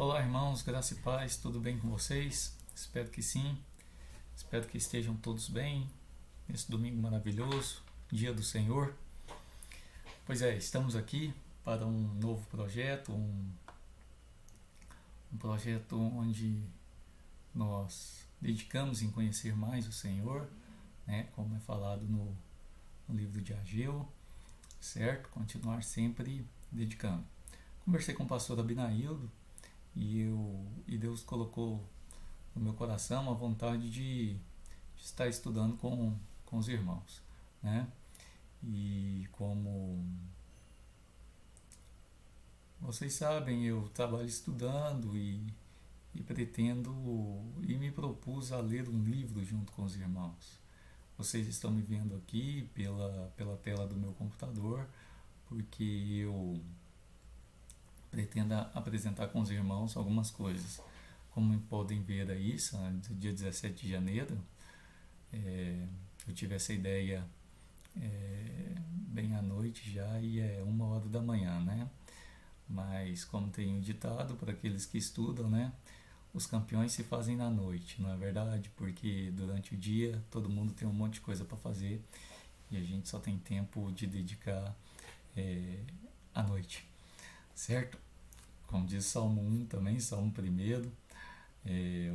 Olá, irmãos, graça e paz, tudo bem com vocês? Espero que sim, espero que estejam todos bem nesse domingo maravilhoso, dia do Senhor. Pois é, estamos aqui para um novo projeto, um projeto onde nós dedicamos em conhecer mais o Senhor, né? Como é falado no livro de Ageu, certo? Continuar sempre dedicando. Conversei com o pastor Abinaildo e Deus colocou no meu coração a vontade de estar estudando com os irmãos, né? E como vocês sabem, eu trabalho estudando e pretendo e me propus a ler um livro junto com os irmãos. Vocês estão me vendo aqui pela tela do meu computador, porque eu pretendo apresentar com os irmãos algumas coisas. Como podem ver aí, dia 17 de janeiro, eu tive essa ideia bem à noite já e é 1 hora da manhã, né? Mas como tem um ditado para aqueles que estudam, né? Os campeões se fazem na noite, não é verdade? Porque durante o dia todo mundo tem um monte de coisa para fazer e a gente só tem tempo de dedicar à noite, certo? Como diz Salmo 1 também, Salmo 1, é,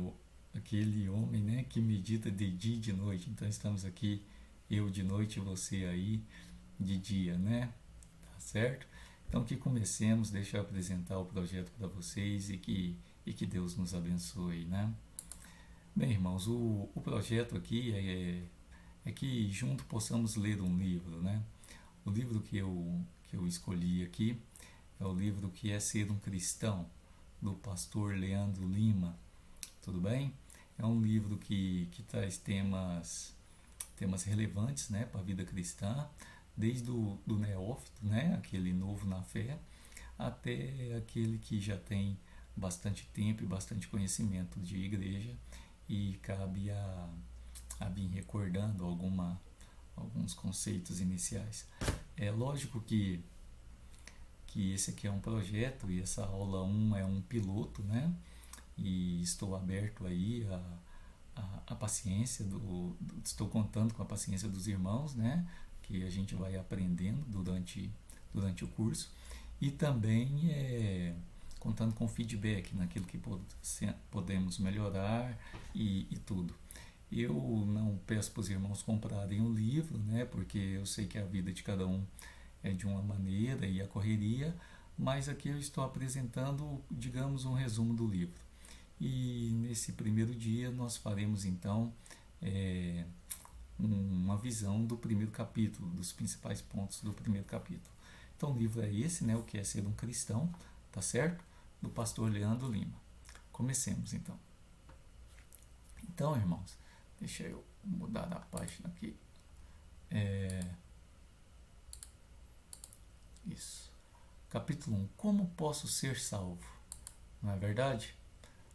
aquele homem, né, que medita de dia e de noite. Então estamos aqui, eu de noite e você aí de dia, né? Tá certo? Então que comecemos, deixa eu apresentar o projeto para vocês e que Deus nos abençoe, né? Bem, irmãos, o projeto aqui é que junto possamos ler um livro, né? O livro que eu escolhi aqui é o livro que é Ser um Cristão, do pastor Leandro Lima, tudo bem? É um livro que traz temas relevantes, né, para a vida cristã, desde do neófito, né, aquele novo na fé, até aquele que já tem bastante tempo e bastante conhecimento de igreja e cabe a vir recordando alguns conceitos iniciais. É lógico que esse aqui é um projeto e essa aula 1 é um piloto, né? E estou aberto aí a paciência estou contando com a paciência dos irmãos, né? Que a gente vai aprendendo durante o curso e também contando com feedback naquilo que podemos melhorar e tudo. Eu não peço para os irmãos comprarem o livro, né? Porque eu sei que a vida de cada um é de uma maneira e a correria, mas aqui eu estou apresentando, digamos, um resumo do livro. E nesse primeiro dia nós faremos então é, uma visão do primeiro capítulo, dos principais pontos do primeiro capítulo. Então o livro é esse, né, O que é ser um cristão, tá certo? Do pastor Leandro Lima. Comecemos então. Então, irmãos, deixa eu mudar a página aqui. Isso. Capítulo 1. Como posso ser salvo? Não é verdade?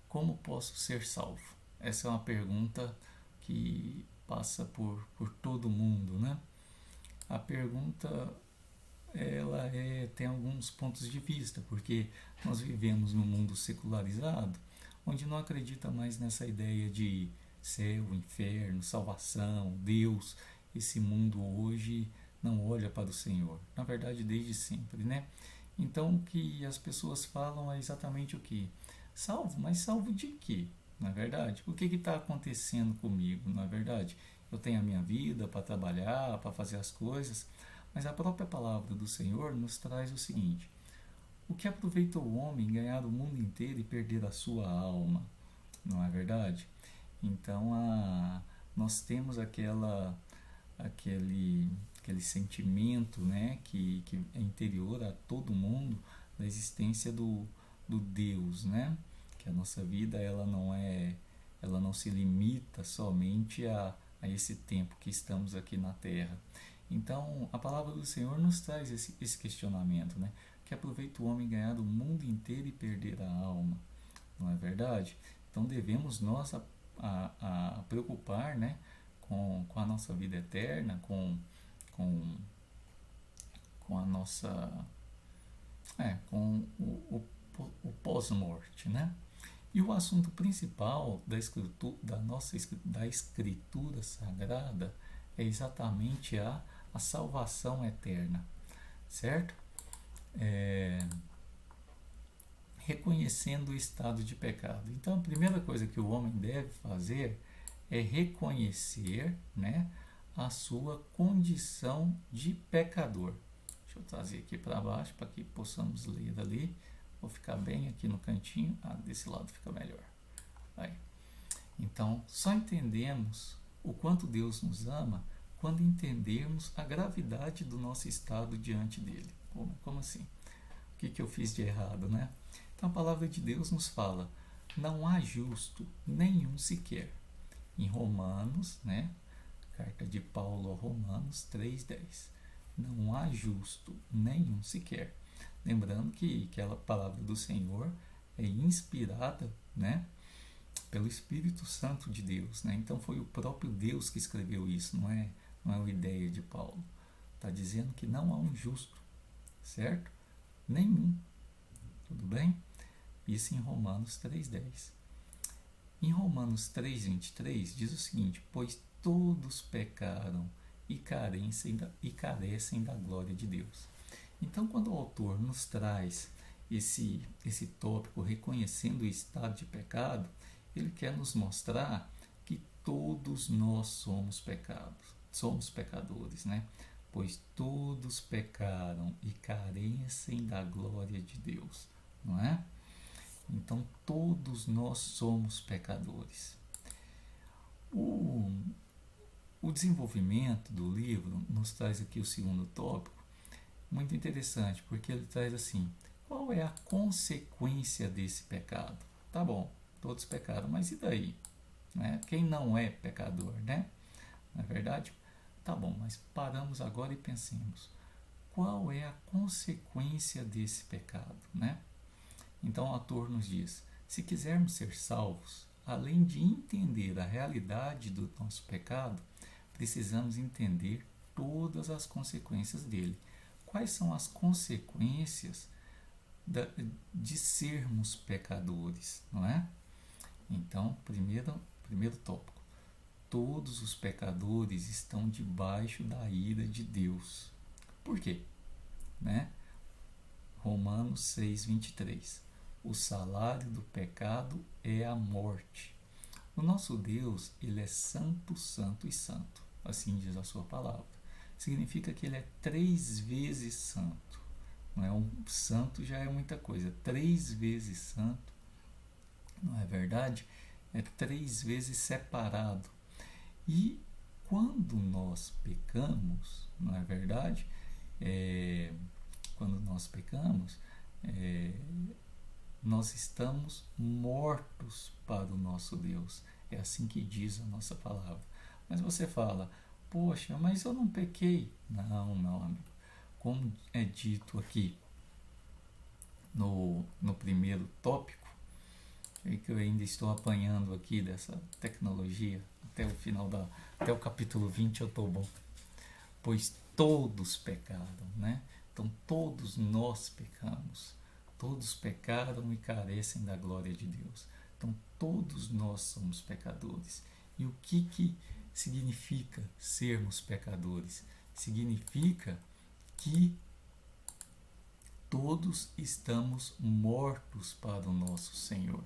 Como posso ser salvo? Essa é uma pergunta que passa por todo mundo, né? A pergunta tem alguns pontos de vista, porque nós vivemos num mundo secularizado, onde não acredita mais nessa ideia de céu, inferno, salvação, Deus. Esse mundo hoje não olha para o Senhor, na verdade desde sempre, né? Então o que as pessoas falam é exatamente o que? Salvo, mas salvo de quê? Não é verdade? O que está acontecendo comigo? Não é verdade? Eu tenho a minha vida para trabalhar, para fazer as coisas, mas a própria palavra do Senhor nos traz o seguinte: o que aproveita o homem ganhar o mundo inteiro e perder a sua alma? Não é verdade? Então nós temos aquele sentimento, né, que é interior a todo mundo da existência do Deus, né? Que a nossa vida ela não se limita somente a esse tempo que estamos aqui na Terra. Então a palavra do Senhor nos traz esse questionamento, né? Que aproveita o homem ganhar o mundo inteiro e perder a alma, não é verdade? Então devemos nós a preocupar, né, com a nossa vida eterna, com, com a nossa com o o pós-morte, né? E o assunto principal da escritura sagrada é exatamente a salvação eterna, certo? Reconhecendo o estado de pecado. Então, a primeira coisa que o homem deve fazer é reconhecer, né, a sua condição de pecador. Deixa eu trazer aqui para baixo para que possamos ler ali. Vou ficar bem aqui no cantinho. Desse lado fica melhor. Aí. Então, só entendemos o quanto Deus nos ama quando entendermos a gravidade do nosso estado diante dele. Como assim? O que eu fiz de errado, né? Então, a palavra de Deus nos fala: não há justo nenhum sequer. Em Romanos, né? Carta de Paulo a Romanos 3,10. Não há justo nenhum sequer. Lembrando que aquela palavra do Senhor é inspirada, né, pelo Espírito Santo de Deus, né? Então foi o próprio Deus que escreveu isso, não é uma ideia de Paulo. Está dizendo que não há um justo, certo? Nenhum. Tudo bem? Isso em Romanos 3,10. Em Romanos 3,23 diz o seguinte: pois todos pecaram e carecem da glória de Deus. Então, quando o autor nos traz esse tópico reconhecendo o estado de pecado, ele quer nos mostrar que todos nós somos pecadores, né? Pois todos pecaram e carecem da glória de Deus, não é? Então, todos nós somos pecadores. O desenvolvimento do livro nos traz aqui o segundo tópico, muito interessante, porque ele traz assim: qual é a consequência desse pecado? Tá bom, todos pecaram, mas e daí? Né? Quem não é pecador, né? Não é verdade? Tá bom, mas paramos agora e pensemos: qual é a consequência desse pecado, né? Então o autor nos diz: se quisermos ser salvos, além de entender a realidade do nosso pecado, precisamos entender todas as consequências dele. Quais são as consequências de sermos pecadores, não é? Então, primeiro tópico: todos os pecadores estão debaixo da ira de Deus. Por quê? Né? Romanos 6,23. O salário do pecado é a morte. O nosso Deus, ele é santo, santo e santo. Assim diz a sua palavra. Significa que ele é 3 vezes santo. Não é? Um santo já é muita coisa. 3 vezes santo, não é verdade? É 3 vezes separado. E quando nós pecamos, não é verdade? Quando nós pecamos, nós estamos mortos para o nosso Deus. É assim que diz a nossa palavra. Mas você fala: poxa, mas eu não pequei. Não, meu amigo. Como é dito aqui no primeiro tópico, que eu ainda estou apanhando aqui dessa tecnologia, até o capítulo 20 eu estou bom. Pois todos pecaram, né? Então todos nós pecamos. Todos pecaram e carecem da glória de Deus. Então todos nós somos pecadores. E o que significa sermos pecadores? Significa que todos estamos mortos para o nosso Senhor.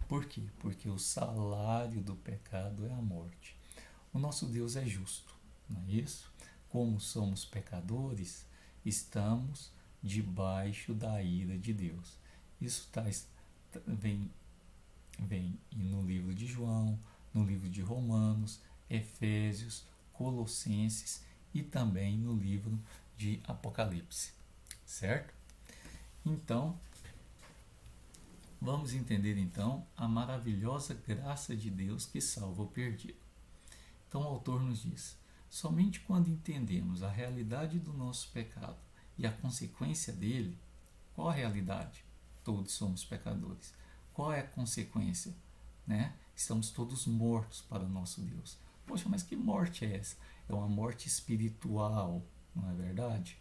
Por quê? Porque o salário do pecado é a morte. O nosso Deus é justo, não é isso? Como somos pecadores, estamos debaixo da ira de Deus. Isso vem no livro de João, no livro de Romanos, Efésios, Colossenses e também no livro de Apocalipse, certo? Então, vamos entender então a maravilhosa graça de Deus que salva o perdido. Então o autor nos diz: somente quando entendemos a realidade do nosso pecado e a consequência dele. Qual a realidade? Todos somos pecadores. Qual é a consequência? Né? Estamos todos mortos para o nosso Deus. Poxa, mas que morte é essa? É uma morte espiritual, não é verdade?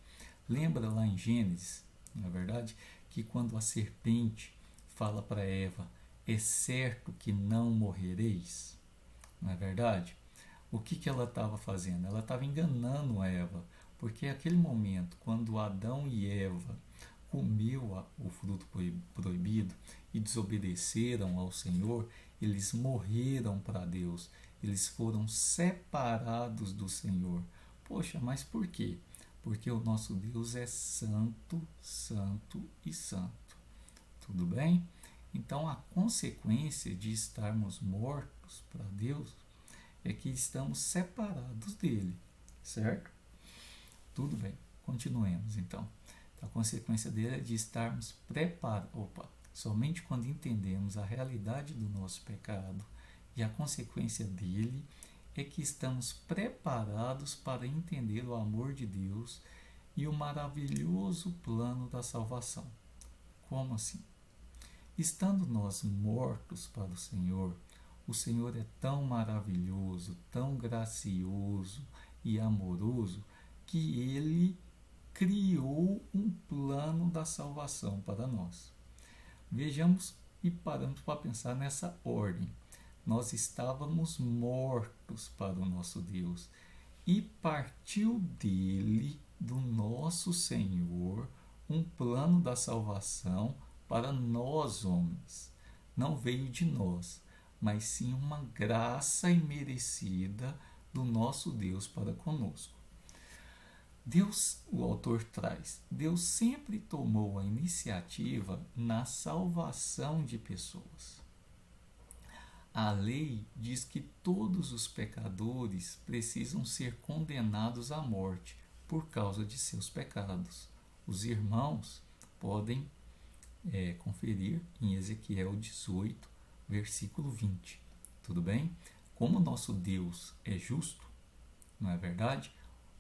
Lembra lá em Gênesis, não é verdade? que quando a serpente fala para Eva, é certo que não morrereis? Não é verdade? O que ela estava fazendo? Ela estava enganando Eva, porque aquele momento, quando Adão e Eva comeu o fruto proibido e desobedeceram ao Senhor, eles morreram para Deus, eles foram separados do Senhor. Poxa, mas por quê? Porque o nosso Deus é santo, santo e santo. Tudo bem? Então, a consequência de estarmos mortos para Deus é que estamos separados dele, certo? Tudo bem, continuemos então. A consequência dele é de estarmos preparados. Somente quando entendemos a realidade do nosso pecado e a consequência dele é que estamos preparados para entender o amor de Deus e o maravilhoso plano da salvação. Como assim? Estando nós mortos para o Senhor é tão maravilhoso, tão gracioso e amoroso que ele criou um plano da salvação para nós. Vejamos e paramos para pensar nessa ordem. Nós estávamos mortos para o nosso Deus e partiu dele, do nosso Senhor, um plano da salvação para nós homens. Não veio de nós, mas sim uma graça imerecida do nosso Deus para conosco. Deus, o autor traz, Deus sempre tomou a iniciativa na salvação de pessoas. A lei diz que todos os pecadores precisam ser condenados à morte por causa de seus pecados. Os irmãos podem conferir em Ezequiel 18, versículo 20. Tudo bem? Como nosso Deus é justo, não é verdade?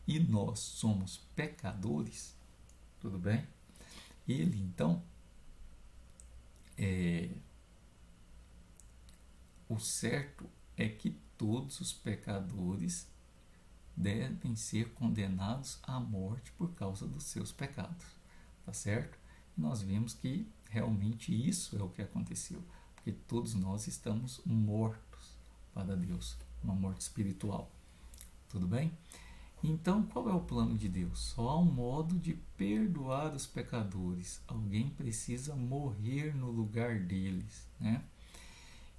E nós somos pecadores, tudo bem? Ele, então, o certo é que todos os pecadores devem ser condenados à morte por causa dos seus pecados, tá certo? E nós vimos que realmente isso é o que aconteceu, porque todos nós estamos mortos para Deus, uma morte espiritual, tudo bem? Então, qual é o plano de Deus? Só há um modo de perdoar os pecadores. Alguém precisa morrer no lugar deles, né?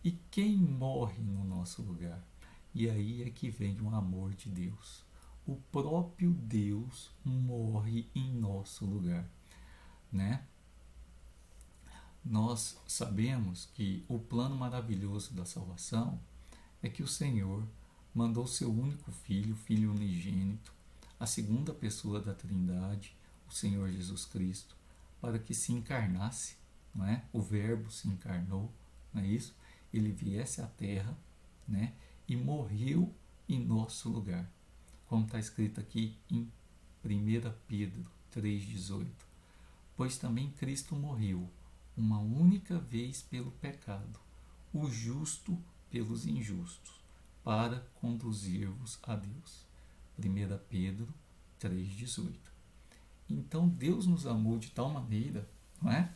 E quem morre no nosso lugar? E aí é que vem o amor de Deus. O próprio Deus morre em nosso lugar, né? Nós sabemos que o plano maravilhoso da salvação é que o Senhor mandou seu único filho, filho unigênito, a segunda pessoa da Trindade, o Senhor Jesus Cristo, para que se encarnasse, não é? O Verbo se encarnou, não é isso? Ele viesse à Terra, né? E morreu em nosso lugar, como está escrito aqui em 1 Pedro 3,18. Pois também Cristo morreu uma única vez pelo pecado, o justo pelos injustos, para conduzir-vos a Deus. 1 Pedro 3,18. Então Deus nos amou de tal maneira, não é?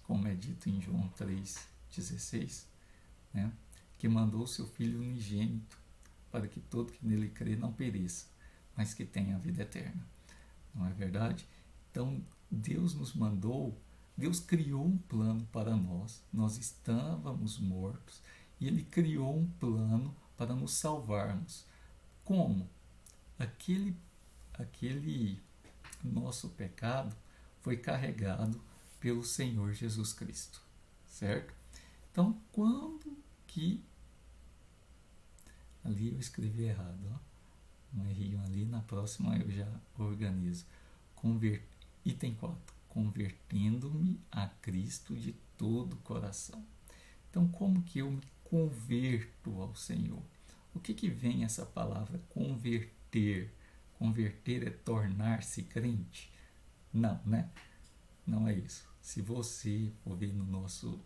Como é dito em João 3,16, né? Que mandou o seu Filho unigênito, para que todo que nele crê não pereça, mas que tenha a vida eterna. Não é verdade? Então Deus nos mandou, Deus criou um plano para nós, nós estávamos mortos, e Ele criou um plano para nos salvarmos. Como? Aquele nosso pecado foi carregado pelo Senhor Jesus Cristo, certo? Então, quando que... Ali eu escrevi errado, ó. Um errinho ali, na próxima eu já organizo. Item 4. Convertendo-me a Cristo de todo o coração. Então, como que eu me converto ao Senhor? O que vem essa palavra converter? Converter é tornar-se crente? Não, né? Não é isso. Se você for ver no nosso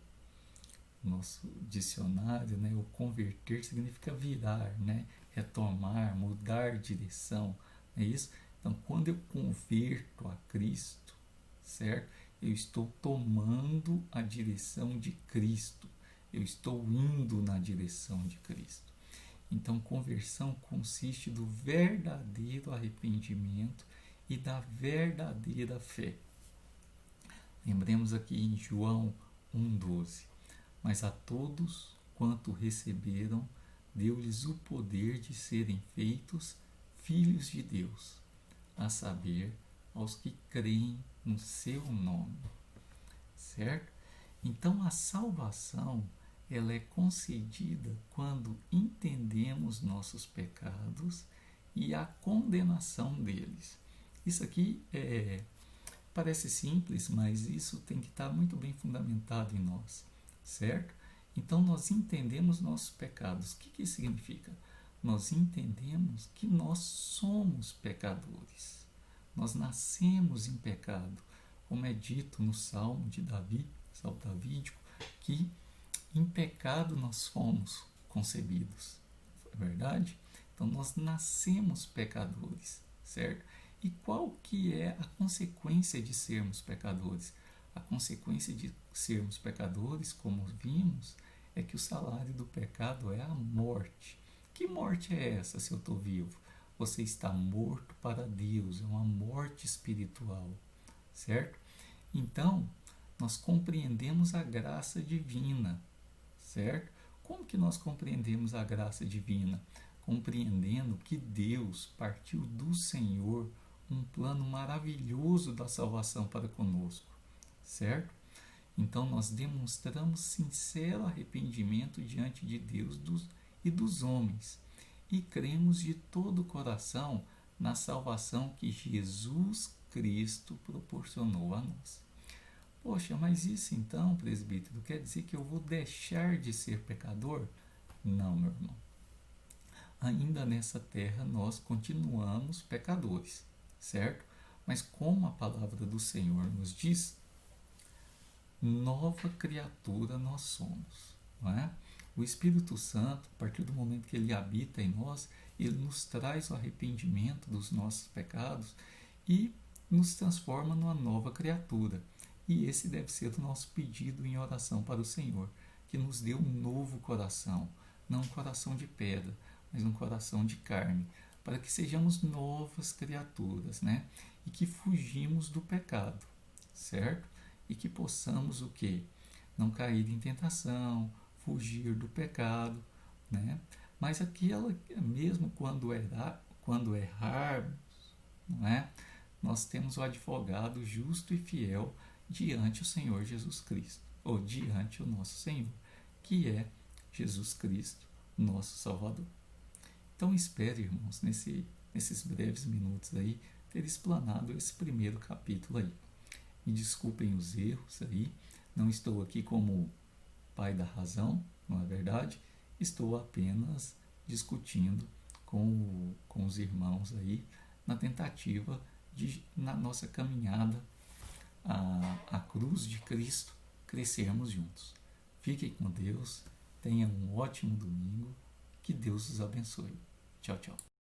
dicionário, né, o converter significa virar, né? Retomar, mudar direção, é isso? Então, quando eu converto a Cristo, certo? eu estou tomando a direção de Cristo, eu estou indo na direção de Cristo. Então, conversão consiste do verdadeiro arrependimento e da verdadeira fé. Lembremos aqui em João 1,12: mas a todos quanto receberam, deu-lhes o poder de serem feitos filhos de Deus, a saber, aos que creem no seu nome. Certo? Então a salvação, ela é concedida quando entendemos nossos pecados e a condenação deles. Isso aqui parece simples, mas isso tem que estar muito bem fundamentado em nós, certo? Então nós entendemos nossos pecados. O que isso significa? Nós entendemos que nós somos pecadores. Nós nascemos em pecado, como é dito no Salmo de Davi, Salmo davídico, que em pecado nós fomos concebidos. É verdade? Então nós nascemos pecadores, certo? E qual que é a consequência de sermos pecadores? A consequência de sermos pecadores, como vimos, é que o salário do pecado é a morte. Que morte é essa se eu estou vivo? Você está morto para Deus, é uma morte espiritual, certo? Então, nós compreendemos a graça divina, certo? Como que nós compreendemos a graça divina? Compreendendo que Deus partiu do Senhor um plano maravilhoso da salvação para conosco, certo? Então nós demonstramos sincero arrependimento diante de Deus e dos homens e cremos de todo o coração na salvação que Jesus Cristo proporcionou a nós. Poxa, mas isso então, presbítero, quer dizer que eu vou deixar de ser pecador? Não, meu irmão. Ainda nessa terra nós continuamos pecadores, certo? Mas como a palavra do Senhor nos diz, nova criatura nós somos, não é? O Espírito Santo, a partir do momento que ele habita em nós, ele nos traz o arrependimento dos nossos pecados e nos transforma numa nova criatura. E esse deve ser o nosso pedido em oração para o Senhor, que nos dê um novo coração, não um coração de pedra, mas um coração de carne, para que sejamos novas criaturas, né? E que fugimos do pecado, certo? E que possamos o quê? Não cair em tentação, fugir do pecado, né? Mas aquela, mesmo quando errarmos, não é? Nós temos o advogado justo e fiel diante o Senhor Jesus Cristo, ou diante o nosso Senhor, que é Jesus Cristo, nosso Salvador. Então espero, irmãos, nesses breves minutos aí, ter explanado esse primeiro capítulo aí. Me desculpem os erros aí, não estou aqui como pai da razão, não é verdade? Estou apenas discutindo com os irmãos aí, na tentativa de, na nossa caminhada à cruz de Cristo, crescermos juntos. Fiquem com Deus, tenham um ótimo domingo, que Deus os abençoe. Tchau, tchau.